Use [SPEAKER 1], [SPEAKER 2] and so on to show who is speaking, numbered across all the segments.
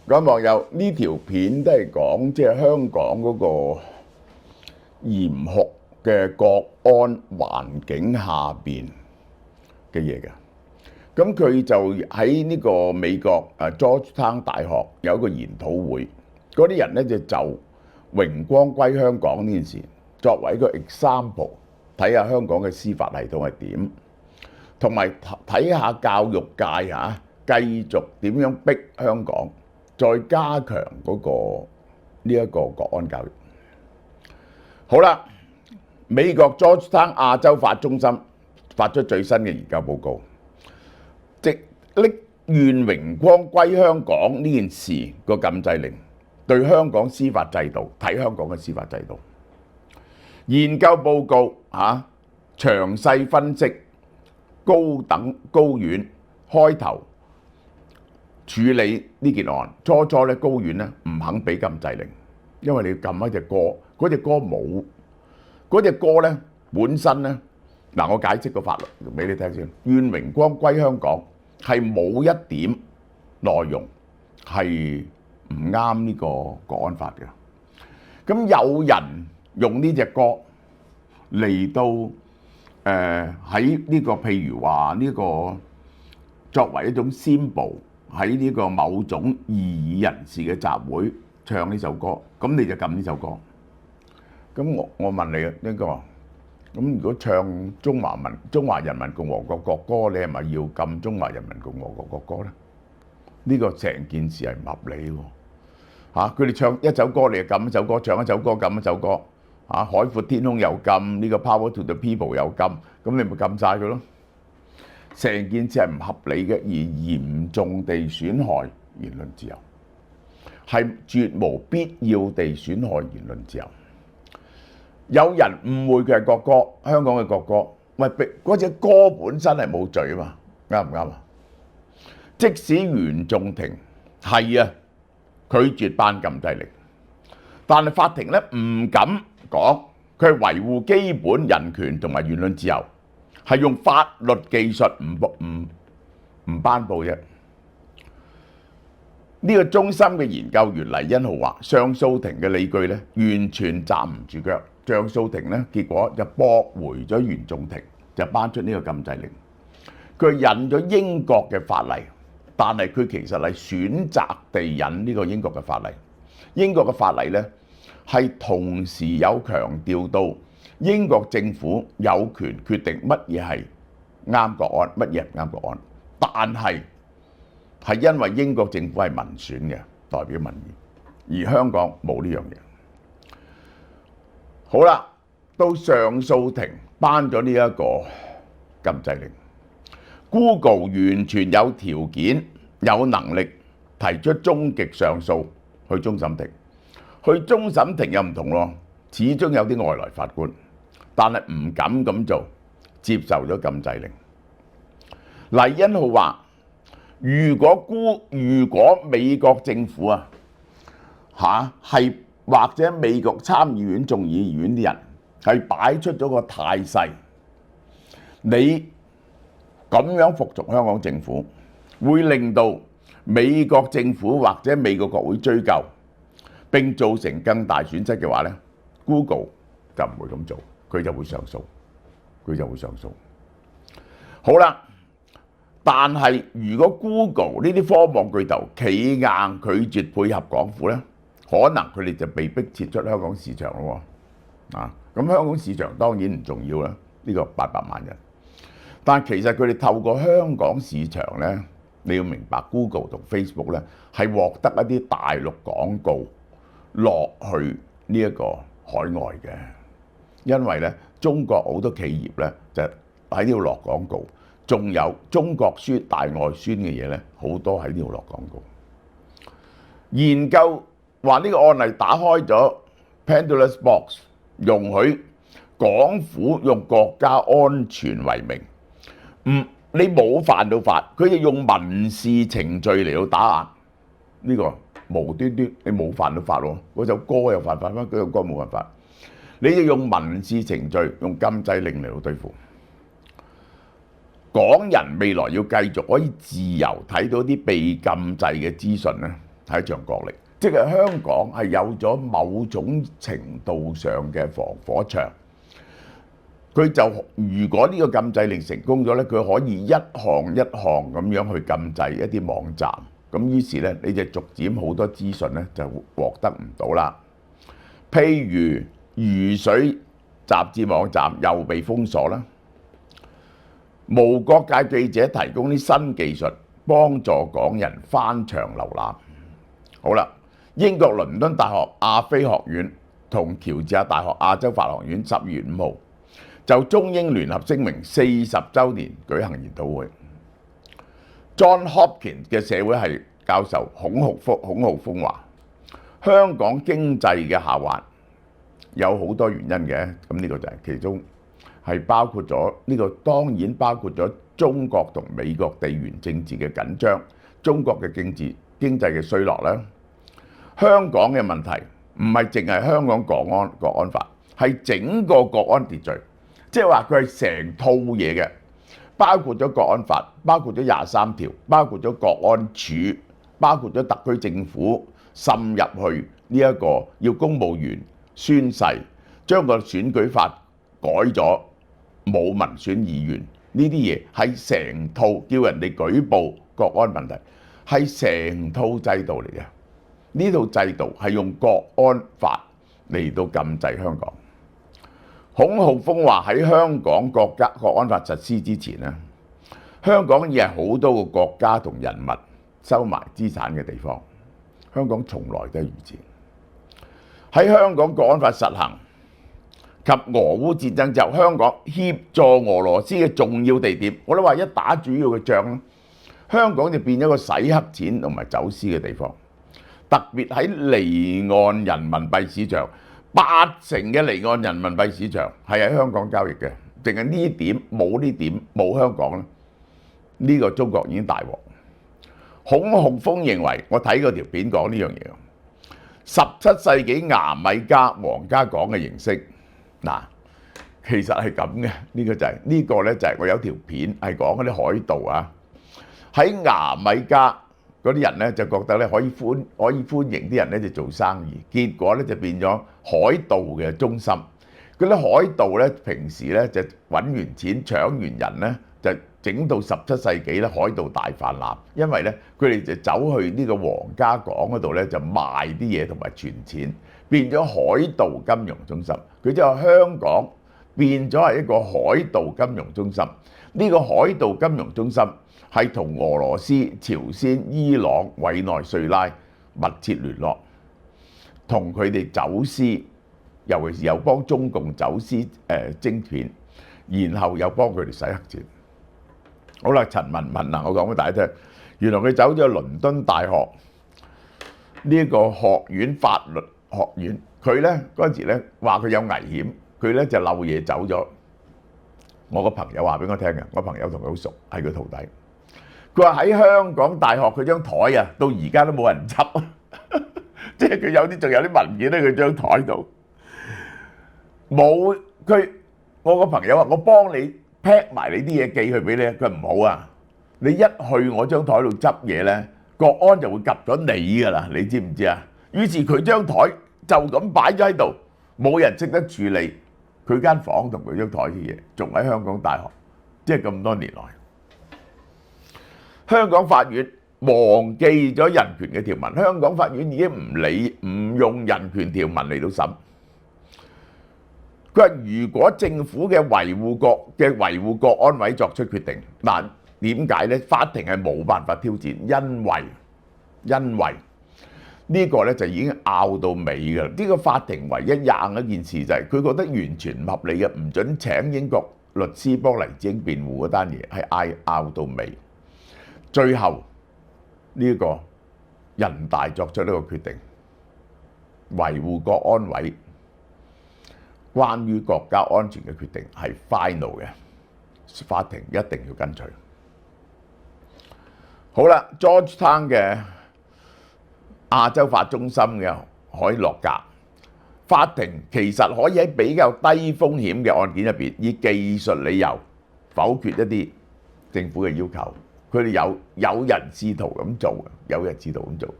[SPEAKER 1] 各位網友，呢條片都係講即係香港嗰個嚴酷嘅國安環境下邊嘅嘢嘅。咁佢就喺呢個美國Georgetown 大學有一個研討會，嗰啲人咧就榮光歸香港呢件事作為一個 example， 睇下香港嘅司法系統係點，同埋睇下教育界繼續點樣逼香港，再加強嗰個呢一個國安教育。好啦，美國 Georgetown 亞洲法中心發出最新嘅研究報告，即拎願榮光歸香港呢件事個禁制令對香港司法制度，睇香港嘅司法制度。研究報告詳細分析高院開頭處理呢件案，初咧高院咧唔肯俾禁制令，因為你要撳一隻歌，嗰隻歌冇，嗰隻歌咧本身咧我解釋個法律俾你聽先。願榮光歸香港係冇一點內容係唔啱呢個國安法嘅。咁有人用呢隻歌嚟到喺呢個譬如話呢個作為一種 symbol，喺呢個某種異議人士嘅集會唱呢首歌，咁你就禁呢首歌。咁我問你啊，呢個咁如果唱中華人民共和國國歌，你係咪要禁中華人民共和國國歌咧？呢個成件事係唔合理喎。佢哋唱一首歌，你就禁一首歌；唱一首歌，禁一首歌。海闊天空又禁，呢個 Power to the People 又禁，咁你咪禁晒佢咯。成件事係唔合理嘅，而嚴重地損害言論自由，係絕無必要地損害言論自由。有人誤會佢係國歌，香港嘅國歌，喂，嗰隻歌本身係冇罪啊嘛，啱唔啱啊？即使原訟庭係拒絕頒禁制令，但係法庭咧唔敢講，佢係維護基本人權同埋言論自由，係用法律技術唔頒布啫。呢個中心嘅研究員黎恩浩話，上訴庭嘅理據咧完全站唔住腳，上訴庭咧結果就駁回咗原訟庭，就頒出呢個禁制令。佢引咗英國嘅法例，但係佢其實係選擇地引呢個英國嘅法例。英國嘅法例咧係同時有強調到英國政府有權決定乜嘢係啱國安，乜嘢唔啱國安，但係因為英國政府係民選嘅，代表民意，而香港冇呢樣嘢。好啦，到上訴庭頒咗呢一個禁制令， Google 完全有條件有能力提出終極上訴去終審庭。去終審庭又唔同咯，始終有啲外來法官，但係唔敢咁做，接受咗禁制令。黎恩浩話：如果美國政府係或者美國參議院、眾議院啲人係擺出咗個態勢，你咁樣服從香港政府，會令到美國政府或者美國國會追究，並造成更大損失嘅話咧 ，Google 就唔會咁做，佢就會上訴，好啦，但係如果 Google 呢啲科網巨頭企硬拒絕配合港府咧，可能佢哋就被逼撤出香港市場咯喎。咁香港市場當然唔重要啦，呢個800萬人。但其實佢哋透過香港市場咧，你要明白 Google 同 Facebook 咧係獲得一啲大陸廣告落去呢一個海外嘅，因為咧中國好多企業咧就喺呢度落廣告，仲有中國書大外宣嘅嘢咧，好多喺呢度落廣告。研究話呢個案例打開咗 Pandora's Box， 容許港府用國家安全為名，你冇犯到法，佢就用民事程序嚟到打壓呢個。無端端你冇犯到法喎，嗰首歌又犯法咩？嗰首歌冇犯法，你就用民事程序、用禁制令嚟到對付港人。未來要繼續可以自由睇到啲被禁制嘅資訊咧，係一場角力，即係香港係有咗某種程度上嘅防火牆。佢就如果呢個禁制令成功咗咧，佢可以一項一項咁樣去禁制一啲網站，咁於是咧你就逐漸好多資訊咧就獲得唔到啦。譬如魚水雜誌網站又被封鎖啦，無國界記者提供啲新技術幫助港人翻牆瀏覽。好啦，英國倫敦大學亞非學院同喬治亞大學亞洲法學院12月5號就中英聯合聲明40週年舉行研討會。John Hopkins 嘅社會系教授孔浩峰話：香港經濟嘅下滑有好多原因嘅，咁呢個就係其中係包括咗呢個，當然包括咗中國同美國地緣政治嘅緊張，中國嘅經濟嘅衰落啦。香港嘅問題唔係淨係香港國安法，係整個國安秩序。即係話佢係成套嘢嘅，包括咗國安法，包括咗23條，包括咗國安處，包括咗特區政府滲入去呢一個要公務員宣誓，將個選舉法改咗，冇民選議員，呢啲嘢係成套叫人哋舉報國安問題，係成套制度嚟嘅。呢套制度係用國安法嚟到禁制香港。孔浩峰話喺香港國安法實施之前咧，香港已係好多個國家同人物收埋資產嘅地方。香港從來都係如此。喺香港國安法實行及俄烏戰爭之後，香港協助俄羅斯嘅重要地點，我都話一打主要嘅仗，香港就變咗個洗黑錢同埋走私嘅地方。特別喺離岸人民幣市場。80%嘅離岸人民幣市場係喺香港交易嘅，淨係呢點冇香港咧，呢個中國已經大鑊。孔浩峰認為，我睇過條片講呢樣嘢，17世紀牙買加皇家港嘅形式，嗱，其實係咁嘅，呢個就係呢個咧就係我有條片係講嗰啲海盜啊，喺牙買加。嗰啲人咧就覺得咧可以歡迎啲人咧就做生意，結果咧就變咗海盜嘅中心。嗰啲海盜咧平時咧就揾完錢搶完人咧，就整到17世紀咧海盜大氾濫，因為咧佢哋就走去呢個皇家港嗰度咧就賣啲嘢同埋存錢，變咗海盜金融中心。佢就話香港變咗係一個海盜金融中心。呢個海盜金融中心係同俄羅斯、朝鮮、伊朗、委內瑞拉密切聯絡，同佢哋走私，尤其是又幫中共走私晶片，然後又幫佢哋洗黑錢。好啦，陳文文啊，我講俾大家聽，原來佢走咗去倫敦大學呢個學院法律學院，佢咧嗰陣時咧話佢有危險，佢咧就漏夜走咗。我個朋友話俾我聽嘅，我朋友同佢好熟，係佢徒弟。佢話喺香港大學佢張台啊，到而家都冇人執，即係佢有啲仲有啲文件喺佢張台度。冇佢，我個朋友話：我幫你 pack 埋你啲嘢寄去俾你。佢唔好啊，你一去我張台度執嘢咧，國安就會及咗你㗎啦，你知唔知啊？於是佢張台就咁擺咗喺度，冇人識得處理。佢間房同佢張台嘅嘢，仲喺香港大學，即係咁多年來，香港法院忘記咗人權嘅條文。香港法院已經唔用人權條文嚟到審。佢話：如果政府嘅維護國安委作出決定，嗱，點解咧？法庭係冇辦法挑戰，因為呢個咧就已經拗到尾㗎啦。呢個法庭唯一硬一件事就係佢覺得完全唔合理嘅，唔準請英國律師幫黎智英辯護嗰單嘢，係拗到尾。最後呢個人大作出呢個決定，維護國安委關於國家安全嘅決定係 final 嘅，法庭一定要跟隨。好啦 ，Georgetown 嘅亞洲法中心嘅海洛格法庭其實可以喺比較低風險嘅案件入邊，以技術理由否決一啲政府嘅要求。佢哋有人試圖咁做，有人試圖咁做，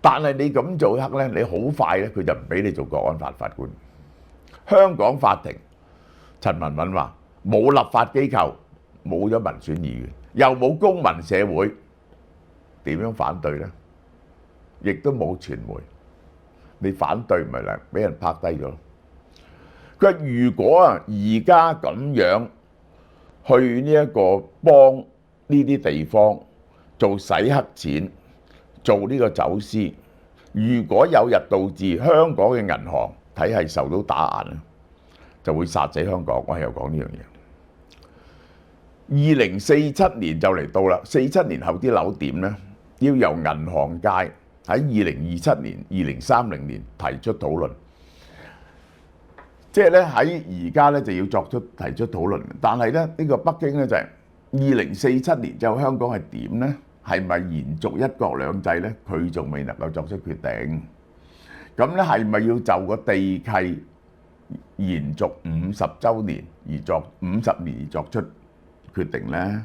[SPEAKER 1] 但係你咁做得咧，你好快咧佢就唔俾你做國安法法官。香港法庭陳文敏話冇立法機構，冇咗民選議員，又冇公民社會，點樣反對咧？亦都冇傳媒，你反對咪嚟俾人拍低咗。佢話如果啊而家咁樣去呢一個幫呢啲地方做洗黑錢、做呢個走私，如果有日導致香港嘅銀行體系受到打壓咧，就會殺死香港。我係又講呢樣嘢。2047年就嚟到啦，47年後啲樓點咧？要由銀行界喺2027年、2030年提出討論。即係咧喺而家咧就要提出討論，但係咧呢個北京咧就係2047年之後香港係點咧？係咪延續一國兩制咧？佢仲未能夠作出決定。咁咧係咪要就個地契延續50週年而50年而作出決定咧？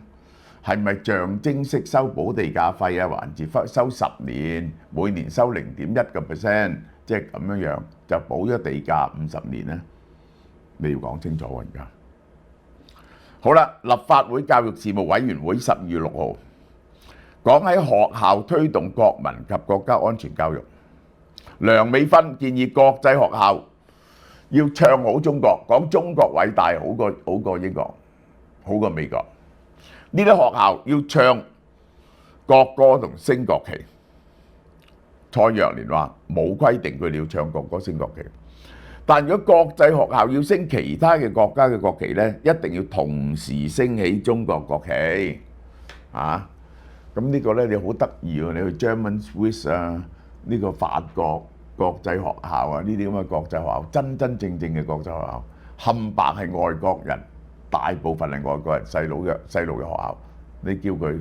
[SPEAKER 1] 係咪象徵式收補地價費啊？還是收10年，每年收0.1%，即係咁樣樣就補咗地價50年咧？你要講清楚喎！而家好啦，立法會教育事務委員會12月6號講喺學校推動國民及國家安全教育。梁美芬建議國際學校要唱好中國，講中國偉大，好過英國，好過美國。呢啲學校要唱國歌同升國旗。蔡若蓮話冇規定佢哋要唱國歌升國旗。但如果國際學校要升其他嘅國家嘅國旗咧，一定要同時升起中國國旗啊！咁呢個咧你好得意喎，你去 German Swiss 啊，呢個法國國際學校啊，呢啲咁嘅國際學校，真正嘅國際學校，冚唪唥係外國人，大部分係外國人細路嘅學校，你叫佢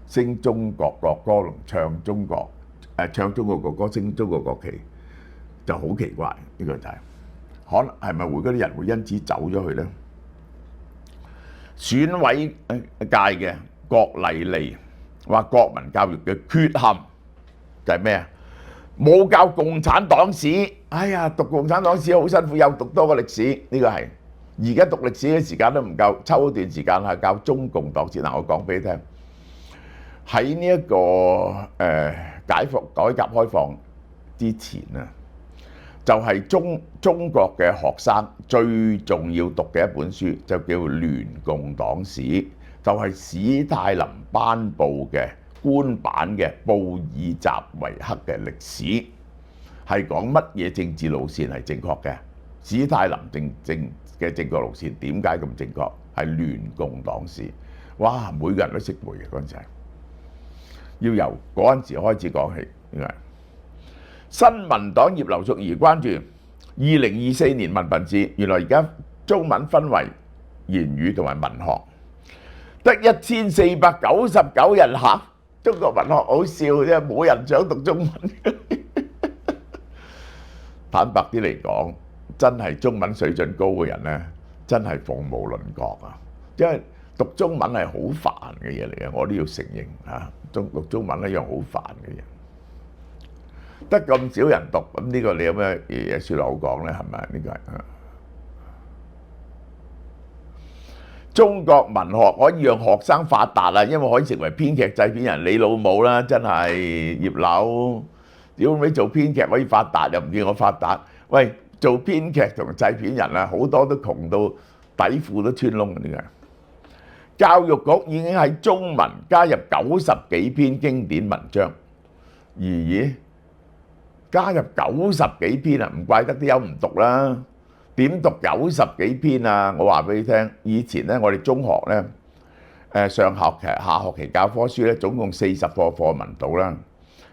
[SPEAKER 1] 升中國國歌同唱中國國歌升中國國旗，就好奇怪。呢個就係可能係咪會嗰啲人會因此走咗去咧？選委界嘅郭麗麗話國民教育嘅缺陷就係咩啊？冇教共產黨史。哎呀，讀共產黨史好辛苦，又讀多個歷史。呢個係而家讀歷史嘅時間都唔夠，抽一段時間係教中共黨史。嗱，我講俾你聽，喺呢一個改革開放之前啊，就係中國嘅學生最重要讀嘅一本書就叫《聯共黨史》，就係史太林頒布嘅官版嘅布爾什維克嘅歷史，係講乜嘢政治路線係正確嘅。史太林嘅正確路線點解咁正確？係聯共黨史。哇！每個人都識背嘅嗰陣時，要由嗰陣時開始講起。新民黨葉劉淑儀關注2024年文憑試，原來而家中文分為言語同埋文學，得1499人考。中國文學好笑啫，冇人想讀中文。坦白啲嚟講，真係中文水準高嘅人呢，真係鳳毛麟角啊！因為讀中文係好煩嘅嘢嚟嘅，我都要承認嚇。讀中文一樣好煩嘅嘢。得咁少人讀，咁呢個你有咩嘢説好講咧？係咪？呢個係中國文學可以讓學生發達啊，因為可以成為編劇製片人。你老母啦，真係葉劉，屌你做編劇可以發達，又唔見我發達。喂，做編劇同製片人啊，好多都窮到底褲都穿窿嘅。點解？教育局已經喺中文加入90幾篇經典文章，咦？加入90幾篇啊，唔怪得啲友唔讀啦。點讀90幾篇啊？我話俾你聽，以前咧我哋中學咧，上學期、下學期教科書咧，總共40課課文到啦。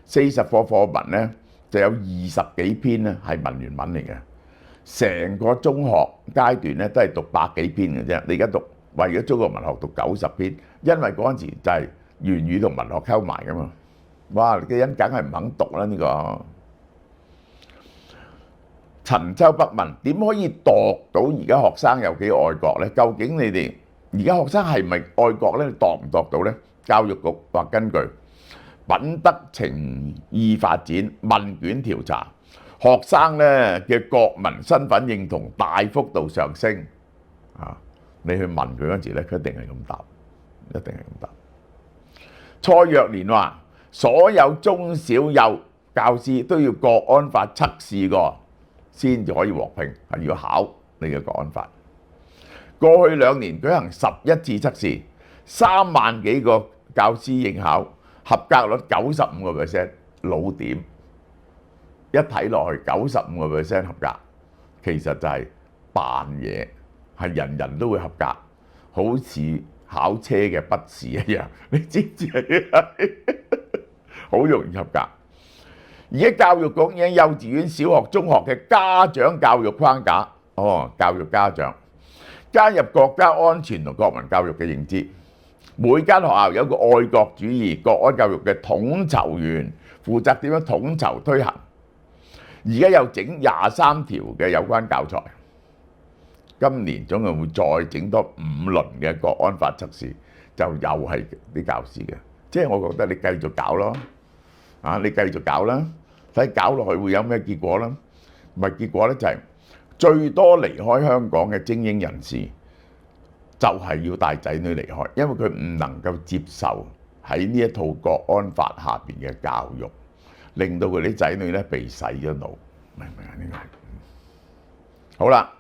[SPEAKER 1] 40課課文咧就有20幾篇咧係文言文嚟嘅。成個中學階段咧都係讀100幾篇嘅啫。你而家讀為咗中國文學讀90篇，因為嗰陣時就係言語同文學溝埋噶嘛。哇！啲人梗係唔肯讀啦呢個。陳秋北問點可以度到而家學生有幾愛國呢？究竟你哋而家學生係咪愛國呢？度唔度到呢？教育局話根據品德情意發展問卷調查，學生咧嘅國民身份認同大幅度上升。你去問佢嗰時咧，佢一定係咁答，一定係咁答。蔡若蓮話：所有中小幼教師都要國安法測試過先至可以獲聘，係要考你嘅國安法。過去2年舉行11次測試，3萬幾個教師應考，合格率95%，老點。一睇落去95%合格，其實就係扮嘢，係人人都會合格，好似考車嘅筆試一樣。你知唔知啊？好容易合格。而家教育局已經幼稚園、小學、中學嘅家長教育框架，教育家長加入國家安全同國民教育嘅認知。每間學校有個愛國主義、國安教育嘅統籌員，負責點樣統籌推行。而家又整23條嘅有關教材，今年總共會再整多5輪嘅國安法測試，就又係啲教師嘅。即係我覺得你繼續搞咯，你繼續搞啦，睇搞落去會有咩結果啦？咪結果咧就係最多離開香港嘅精英人士，就係要帶仔女離開，因為佢唔能夠接受喺呢一套國安法下邊嘅教育。令到佢啲仔女咧被洗咗腦，明唔明啊？呢個係好啦，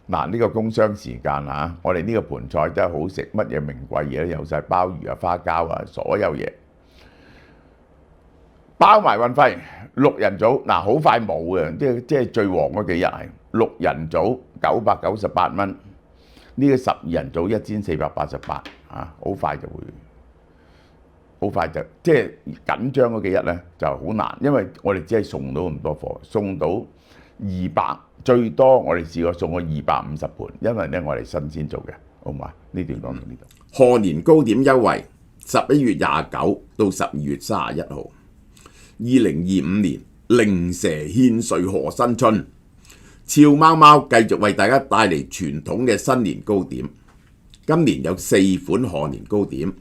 [SPEAKER 1] 嗱呢個工商時間嚇，我哋呢個盤菜真係好食，乜嘢名貴嘢有晒鮑魚啊、花膠啊，所有嘢包埋運費。6人組嗱好快冇嘅，即係最旺嗰幾日係6人組998蚊，呢個12人組1488好快就會。好快就即係緊張嗰幾日咧就好難，因為我哋只係送到咁多貨，送到200，最多我哋試過送過250盤，因為咧我哋新鮮做嘅，好嘛？呢段講到呢度。
[SPEAKER 2] 賀年糕點優惠11月29到12月31號，2025年靈蛇獻瑞賀新春，俏貓貓繼續為大家帶嚟傳統嘅新年糕點。今年有4款賀年糕點。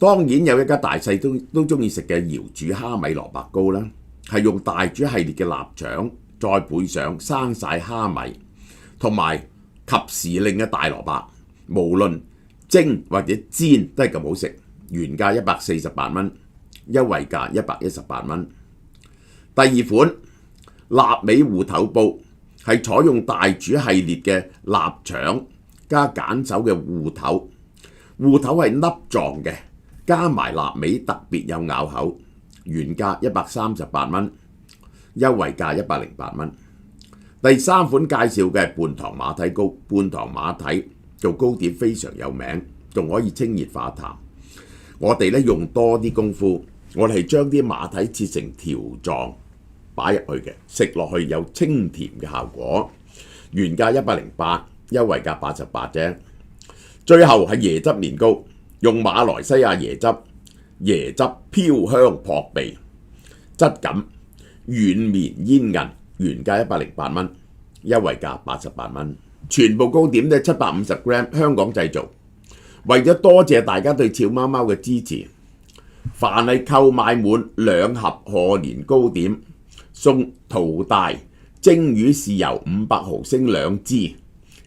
[SPEAKER 2] 當然有一家大細都中意食嘅瑤煮蝦米蘿蔔糕啦，係用大煮系列嘅臘腸，再配上生晒蝦米同埋及時令嘅大蘿蔔，無論蒸或者煎都係咁好食。原價148蚊，優惠價118蚊。第二款臘味芋頭煲係採用大煮系列嘅臘腸加揀手嘅芋頭，芋頭係粒狀嘅。加埋臘味特別有咬口，原價138蚊，優惠價108蚊。第三款介紹嘅係半糖馬蹄糕，半糖馬蹄做糕點非常有名，仲可以清熱化痰。我哋咧用多啲功夫，我哋係將啲馬蹄切成條狀擺入去嘅，食落去有清甜嘅效果。原價108，優惠價88啫。最後係椰汁年糕。用馬來西亞椰汁，椰汁飄香撲鼻，質感軟綿煙韌，原價108蚊，優惠價88蚊。全部糕點都係750 gram， 香港製造。為咗多謝大家對俏貓貓嘅支持，凡係購買滿2盒賀年糕點，送淘大蒸魚豉油500毫升2支，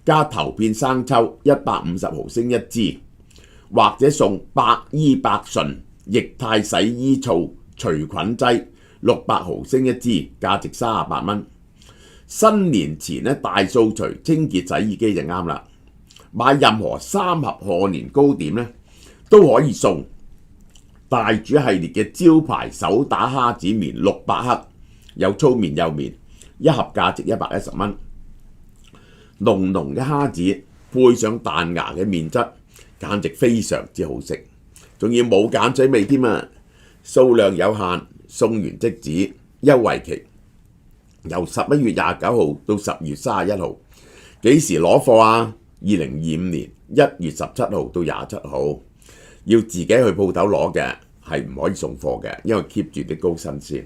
[SPEAKER 2] 加頭片生抽150毫升1支。或者送百依百順液態洗衣醋除菌劑600毫升1支，價值38蚊。新年前咧大掃除清潔洗衣機就啱啦。買任何3盒賀年糕點咧都可以送大煮系列嘅招牌手打蝦子麵600克，有粗麵幼麵，一盒價值110蚊。濃濃嘅蝦子配上彈牙嘅麵質，簡直非常之好食，仲要冇鹼水味添啊！數量有限，送完即止。優惠期由11月29號到10月31號。幾時攞貨啊？2025年1月17號到27號。要自己去鋪頭攞嘅，係唔可以送貨嘅，因為 keep 住啲糕新鮮。